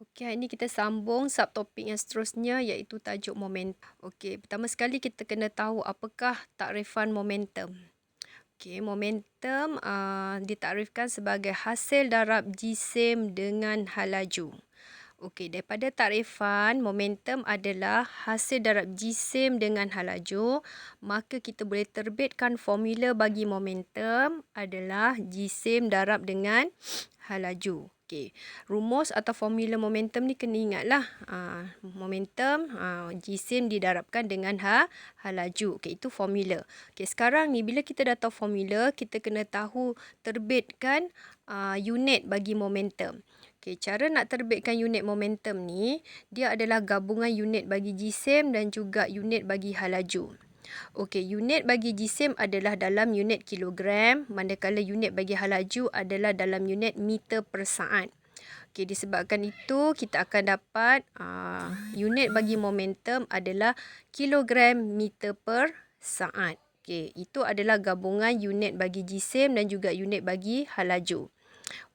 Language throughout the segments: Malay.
Okey, hari ni kita sambung subtopik yang seterusnya iaitu tajuk momentum. Okey, pertama sekali kita kena tahu apakah takrifan momentum. Okey, momentum ditakrifkan sebagai hasil darab jisim dengan hal laju. Okey, daripada takrifan momentum adalah hasil darab jisim dengan hal laju, maka kita boleh terbitkan formula bagi momentum adalah jisim darab dengan hal laju. Okey, rumus atau formula momentum ni kena ingatlah. Momentum jisim didarabkan dengan hal laju. Okey, itu formula. Okey, sekarang ni bila kita dah tahu formula, kita kena tahu terbitkan unit bagi momentum. Okey, cara nak terbitkan unit momentum ni, dia adalah gabungan unit bagi jisim dan juga unit bagi hal laju. Okey, unit bagi jisim adalah dalam unit kilogram, manakala unit bagi hal laju adalah dalam unit meter per saat. Okey, disebabkan itu kita akan dapat unit bagi momentum adalah kilogram meter per saat. Okey, itu adalah gabungan unit bagi jisim dan juga unit bagi hal laju.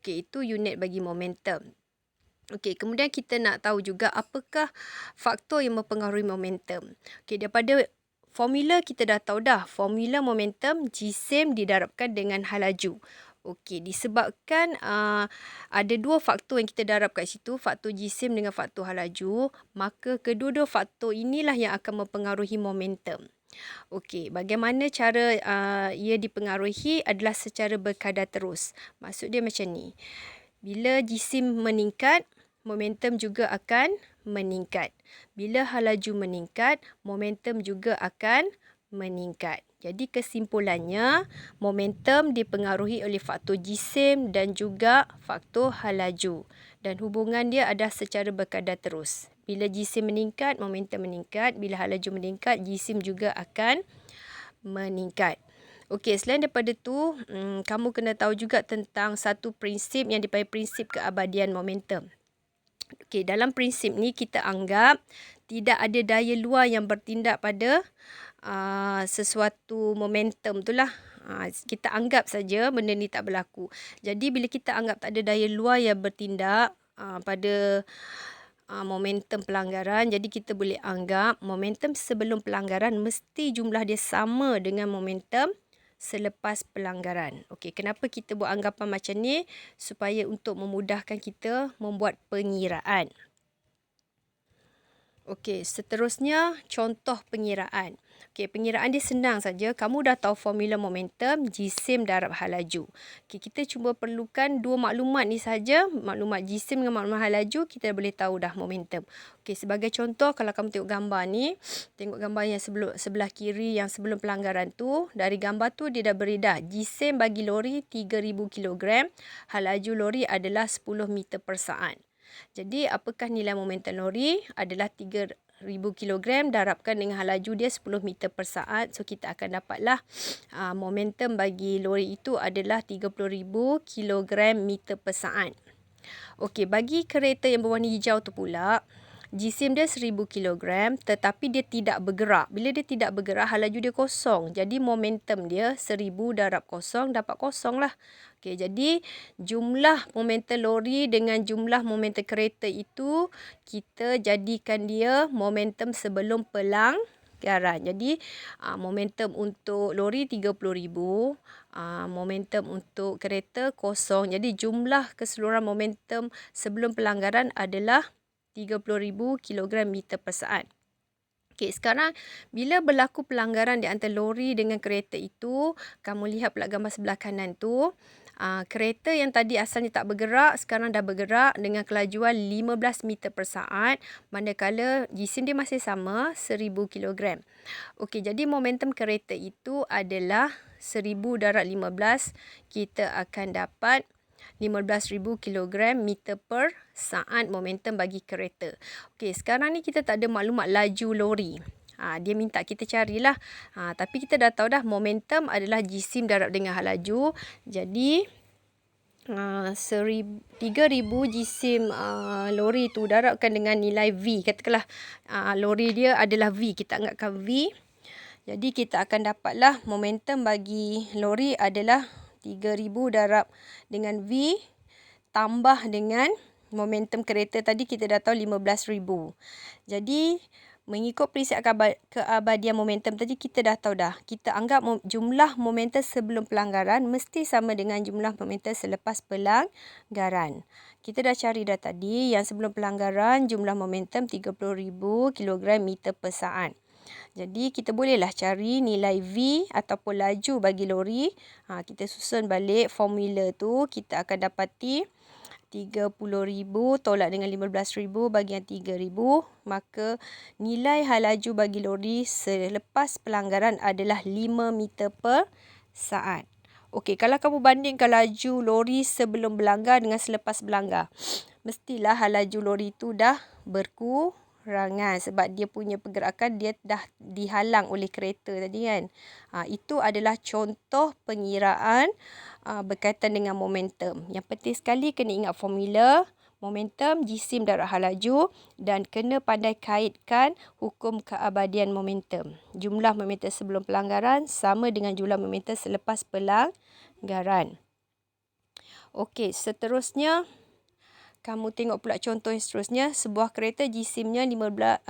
Okey, itu unit bagi momentum. Okey, kemudian kita nak tahu juga apakah faktor yang mempengaruhi momentum. Okey, daripada formula kita dah tahu dah. Formula momentum jisim didarabkan dengan hal laju. Okey, disebabkan ada dua faktor yang kita darab kat situ, faktor jisim dengan faktor hal laju, maka kedua-dua faktor inilah yang akan mempengaruhi momentum. Okey, bagaimana cara ia dipengaruhi adalah secara berkadar terus. Maksud dia macam ni. Bila jisim meningkat, momentum juga akan meningkat. Bila hal laju meningkat, momentum juga akan meningkat. Jadi kesimpulannya, momentum dipengaruhi oleh faktor jisim dan juga faktor hal laju. Dan hubungan dia adalah secara berkadar terus. Bila jisim meningkat, momentum meningkat. Bila hal laju meningkat, jisim juga akan meningkat. Okey, selain daripada tu, kamu kena tahu juga tentang satu prinsip yang dipanggil prinsip keabadian momentum. Okey, dalam prinsip ni kita anggap tidak ada daya luar yang bertindak pada sesuatu momentum tu lah. Kita anggap saja benda ni tak berlaku. Jadi bila kita anggap tak ada daya luar yang bertindak pada momentum pelanggaran, jadi kita boleh anggap momentum sebelum pelanggaran mesti jumlah dia sama dengan momentum selepas pelanggaran. Okey, kenapa kita buat anggapan macam ni? Supaya untuk memudahkan kita membuat pengiraan. Okey, seterusnya contoh pengiraan. Okey, pengiraan dia senang saja. Kamu dah tahu formula momentum, jisim darab hal laju. Okey, kita cuba perlukan dua maklumat ni saja, maklumat jisim dengan maklumat hal laju, kita boleh tahu dah momentum. Okey, sebagai contoh, kalau kamu tengok gambar ni, tengok gambar yang sebelah kiri yang sebelum pelanggaran tu, dari gambar tu dia dah beri dah, jisim bagi lori 3000 kg, hal laju lori adalah 10 meter per saat. Jadi, apakah nilai momentum lori? Adalah 3000 kg darabkan dengan hal laju dia 10 meter per saat. So, kita akan dapatlah momentum bagi lori itu adalah 30,000 kg meter per saat. Okey, bagi kereta yang berwarna hijau tu pula, jisim dia 1000 kg tetapi dia tidak bergerak. Bila dia tidak bergerak, hal laju dia kosong. Jadi momentum dia 1000 darab kosong dapat kosong lah. Okey, jadi jumlah momentum lori dengan jumlah momentum kereta itu kita jadikan dia momentum sebelum pelanggaran. Jadi momentum untuk lori 30,000, momentum untuk kereta kosong. Jadi jumlah keseluruhan momentum sebelum pelanggaran adalah 30,000 kg meter per saat. Okey, sekarang bila berlaku pelanggaran di antara lori dengan kereta itu, kamu lihat pula gambar sebelah kanan tu, kereta yang tadi asalnya tak bergerak, sekarang dah bergerak dengan kelajuan 15 meter per saat, manakala jisim dia masih sama, 1000 kg. Okey, jadi momentum kereta itu adalah 1000 darab 15, kita akan dapat 15,000 kg meter per saat momentum bagi kereta. Okey, sekarang ni kita tak ada maklumat laju lori. Dia minta kita carilah. Tapi kita dah tahu dah momentum adalah jisim darab dengan hal laju. Jadi 3,000 jisim lori tu darabkan dengan nilai V. Katakanlah lori dia adalah V. Kita anggapkan V. Jadi kita akan dapatlah momentum bagi lori adalah 3,000 darab dengan V tambah dengan momentum kereta tadi kita dah tahu 15,000. Jadi mengikut prinsip keabadian momentum tadi kita dah tahu dah. Kita anggap jumlah momentum sebelum pelanggaran mesti sama dengan jumlah momentum selepas pelanggaran. Kita dah cari dah tadi yang sebelum pelanggaran jumlah momentum 30,000 kilogram meter per saat. Jadi kita bolehlah cari nilai V ataupun laju bagi lori. Kita susun balik formula tu, kita akan dapati 30,000 tolak dengan 15,000 bagi yang 3,000. Maka nilai hal laju bagi lori selepas pelanggaran adalah 5 meter per saat. Okey, kalau kamu bandingkan laju lori sebelum berlanggar dengan selepas berlanggar, mestilah hal laju lori tu dah berkurangan sebab dia punya pergerakan dia dah dihalang oleh kereta tadi kan. Itu adalah contoh pengiraan berkaitan dengan momentum. Yang penting sekali kena ingat formula momentum, jisim darab hal laju dan kena pandai kaitkan hukum keabadian momentum. Jumlah momentum sebelum pelanggaran sama dengan jumlah momentum selepas pelanggaran. Okey, seterusnya kamu tengok pula contoh yang seterusnya. Sebuah kereta jisimnya 1,500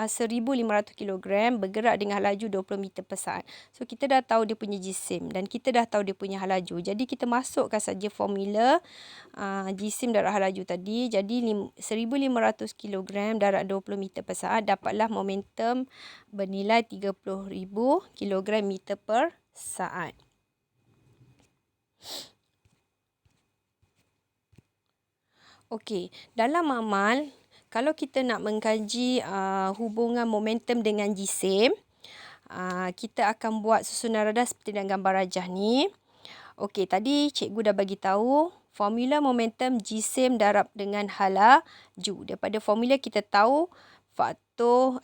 kilogram bergerak dengan laju 20 meter per saat. So, kita dah tahu dia punya jisim dan kita dah tahu dia punya hal laju. Jadi, kita masukkan saja formula jisim darab hal laju tadi. Jadi, 1,500 kilogram darab 20 meter per saat dapatlah momentum bernilai 30,000 kilogram meter per saat. Okey, dalam amal, kalau kita nak mengkaji hubungan momentum dengan jisim, kita akan buat susunan radar seperti dalam gambar rajah ni. Okey, tadi cikgu dah bagi tahu formula momentum jisim darab dengan hal laju. Daripada formula kita tahu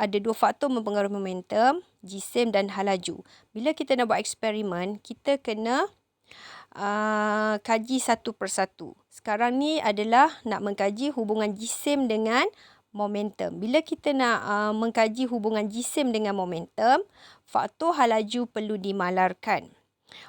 ada dua faktor mempengaruhi momentum, jisim dan hal laju. Bila kita nak buat eksperimen, kita kena kaji satu persatu. Sekarang ni adalah nak mengkaji hubungan jisim dengan momentum. Bila kita nak mengkaji hubungan jisim dengan momentum, faktor hal laju perlu dimalarkan.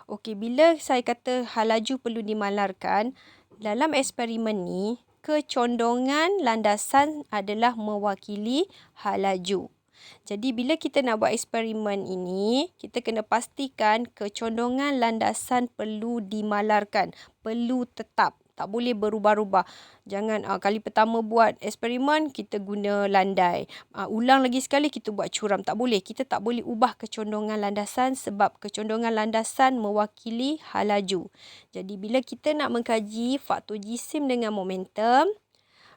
Okey, bila saya kata hal laju perlu dimalarkan, dalam eksperimen ni, kecondongan landasan adalah mewakili hal laju. Jadi, bila kita nak buat eksperimen ini, kita kena pastikan kecondongan landasan perlu dimalarkan, perlu tetap. Tak boleh berubah-ubah. Jangan kali pertama buat eksperimen, kita guna landai. Ulang lagi sekali, kita buat curam. Tak boleh. Kita tak boleh ubah kecondongan landasan sebab kecondongan landasan mewakili hal laju. Jadi, bila kita nak mengkaji faktor jisim dengan momentum,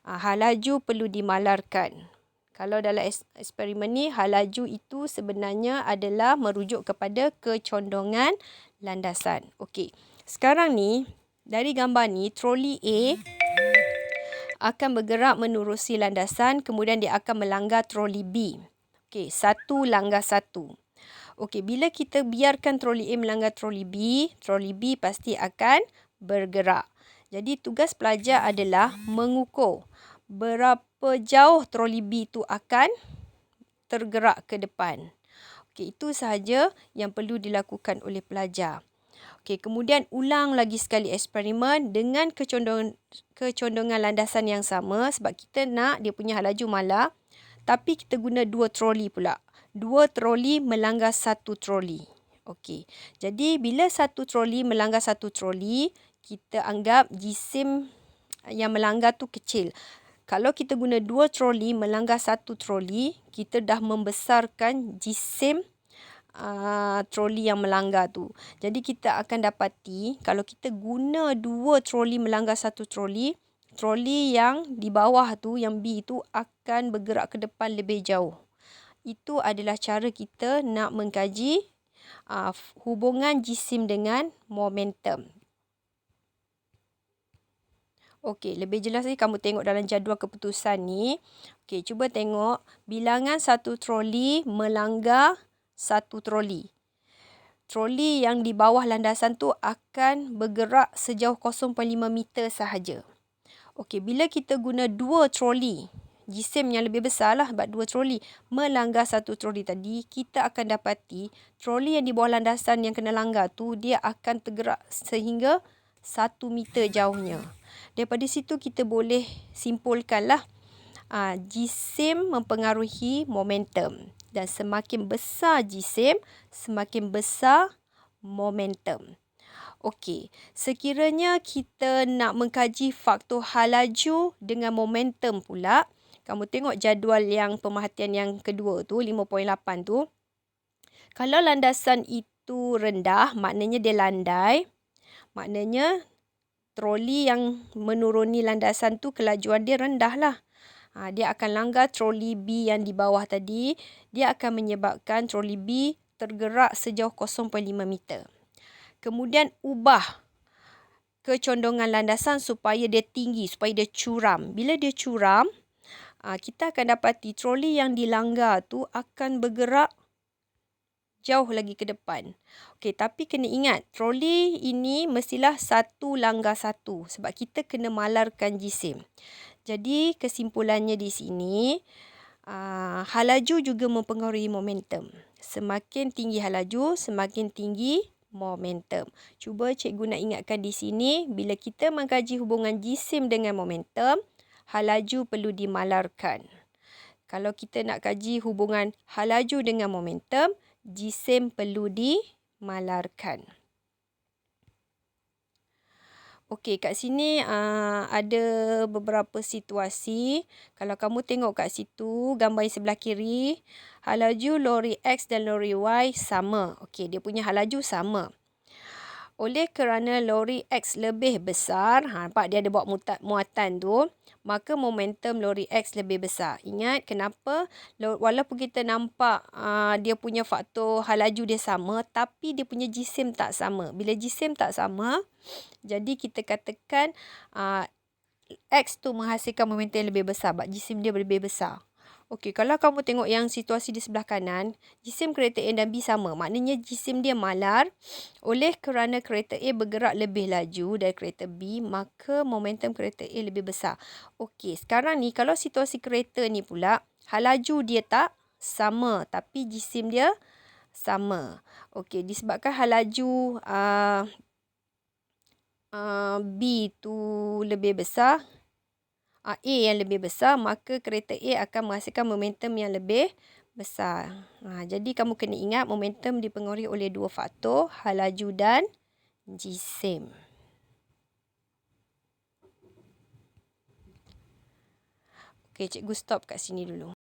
hal laju perlu dimalarkan. Kalau dalam eksperimen ni, hal laju itu sebenarnya adalah merujuk kepada kecondongan landasan. Okey, sekarang ni, dari gambar ni, troli A akan bergerak menerusi landasan, kemudian dia akan melanggar troli B. Okey, satu langgar satu. Okey, bila kita biarkan troli A melanggar troli B pasti akan bergerak. Jadi, tugas pelajar adalah mengukur berapa jauh troli B itu akan tergerak ke depan. Okey, itu sahaja yang perlu dilakukan oleh pelajar. Okey, kemudian ulang lagi sekali eksperimen dengan kecondongan landasan yang sama sebab kita nak dia punya hal laju malar, tapi kita guna dua troli pula. Dua troli melanggar satu troli. Okey, jadi bila satu troli melanggar satu troli, kita anggap jisim yang melanggar tu kecil. Kalau kita guna dua troli melanggar satu troli, kita dah membesarkan jisim troli yang melanggar tu. Jadi kita akan dapati kalau kita guna dua troli melanggar satu troli, troli yang di bawah tu, yang B tu akan bergerak ke depan lebih jauh. Itu adalah cara kita nak mengkaji hubungan jisim dengan momentum. Okey, lebih jelas lagi kamu tengok dalam jadual keputusan ni. Okey, cuba tengok bilangan satu troli melanggar satu troli. Troli yang di bawah landasan tu akan bergerak sejauh 0.5 meter sahaja. Okey, bila kita guna dua troli, jisim yang lebih besar lah sebab dua troli melanggar satu troli tadi, kita akan dapati troli yang di bawah landasan yang kena langgar tu, dia akan tergerak sehingga 1 meter jauhnya. Daripada situ kita boleh simpulkanlah jisim mempengaruhi momentum. Dan semakin besar jisim, semakin besar momentum. Okey, sekiranya kita nak mengkaji faktor hal laju dengan momentum pula, kamu tengok jadual yang pemerhatian yang kedua tu, 5.8 tu. Kalau landasan itu rendah, maknanya dia landai. Maknanya troli yang menuruni landasan tu kelajuan dia rendah lah. Dia akan langgar troli B yang di bawah tadi. Dia akan menyebabkan troli B tergerak sejauh 0.5 meter. Kemudian ubah kecondongan landasan supaya dia tinggi, supaya dia curam. Bila dia curam, kita akan dapati troli yang dilanggar tu akan bergerak jauh lagi ke depan. Okey, tapi kena ingat, troli ini mestilah satu langgar satu sebab kita kena malarkan jisim. Jadi, kesimpulannya di sini, hal laju juga mempengaruhi momentum. Semakin tinggi hal laju, semakin tinggi momentum. Cuba cikgu nak ingatkan di sini, bila kita mengkaji hubungan jisim dengan momentum, hal laju perlu dimalarkan. Kalau kita nak kaji hubungan hal laju dengan momentum, jisim perlu dimalarkan. Okey, kat sini ada beberapa situasi. Kalau kamu tengok kat situ, gambar sebelah kiri, hal laju lori X dan lori Y sama. Okey, dia punya hal laju sama. Oleh kerana lori X lebih besar, nampak dia ada bawa muatan tu, maka momentum lori X lebih besar. Ingat kenapa? Walaupun kita nampak dia punya faktor hal laju dia sama, tapi dia punya jisim tak sama. Bila jisim tak sama, jadi kita katakan X tu menghasilkan momentum yang lebih besar sebab jisim dia lebih besar. Okey, kalau kamu tengok yang situasi di sebelah kanan, jisim kereta A dan B sama. Maknanya jisim dia malar. Oleh kerana kereta A bergerak lebih laju dari kereta B, maka momentum kereta A lebih besar. Okey, sekarang ni kalau situasi kereta ni pula, hal laju dia tak sama, tapi jisim dia sama. Okey, disebabkan hal laju B tu lebih besar, A yang lebih besar, maka kereta A akan menghasilkan momentum yang lebih besar. Jadi kamu kena ingat momentum dipengaruhi oleh dua faktor, hal laju dan jisim. Okey, cikgu stop kat sini dulu.